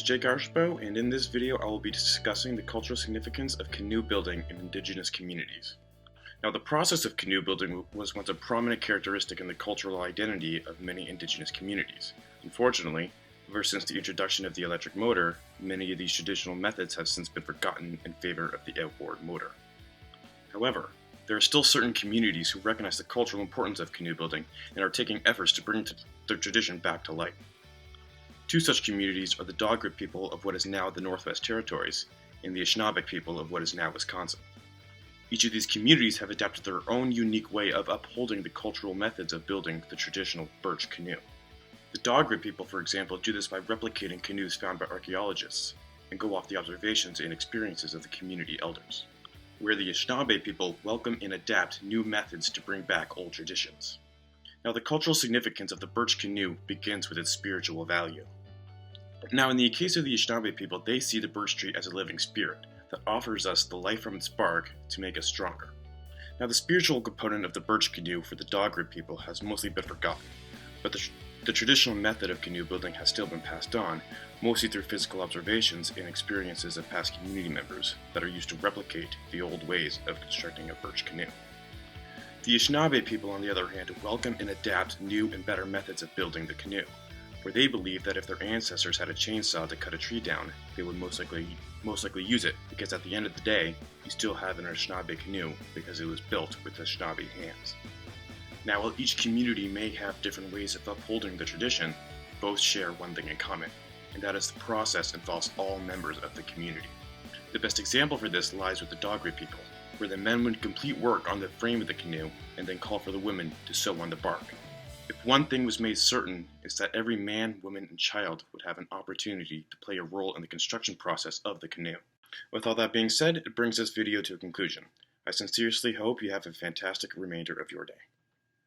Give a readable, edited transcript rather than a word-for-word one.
Jake Archbow, and in this video I will be discussing the cultural significance of canoe building in Indigenous communities. Now, the process of canoe building was once a prominent characteristic in the cultural identity of many Indigenous communities. Unfortunately, ever since the introduction of the electric motor, many of these traditional methods have since been forgotten in favor of the outboard motor. However, there are still certain communities who recognize the cultural importance of canoe building and are taking efforts to bring their tradition back to light. Two such communities are the Dogrit people of what is now the Northwest Territories and the Anishinaabe people of what is now Wisconsin. Each of these communities have adapted their own unique way of upholding the cultural methods of building the traditional birch canoe. The Dogrit people, for example, do this by replicating canoes found by archaeologists and go off the observations and experiences of the community elders, where the Anishinaabe people welcome and adapt new methods to bring back old traditions. Now, the cultural significance of the birch canoe begins with its spiritual value. Now, in the case of the Anishinaabe people, they see the birch tree as a living spirit that offers us the life from its bark to make us stronger. Now, the spiritual component of the birch canoe for the Dogrit people has mostly been forgotten, but the traditional method of canoe building has still been passed on, mostly through physical observations and experiences of past community members that are used to replicate the old ways of constructing a birch canoe. The Anishinaabe people, on the other hand, welcome and adapt new and better methods of building the canoe, where they believe that if their ancestors had a chainsaw to cut a tree down, they would most likely use it, because at the end of the day, you still have an Anishinaabe canoe because it was built with Anishinaabe hands. Now, while each community may have different ways of upholding the tradition, both share one thing in common, and that is the process involves all members of the community. The best example for this lies with the Dogrit people, where the men would complete work on the frame of the canoe and then call for the women to sew on the bark. If one thing was made certain, it's that every man, woman, and child would have an opportunity to play a role in the construction process of the canoe. With all that being said, it brings this video to a conclusion. I sincerely hope you have a fantastic remainder of your day.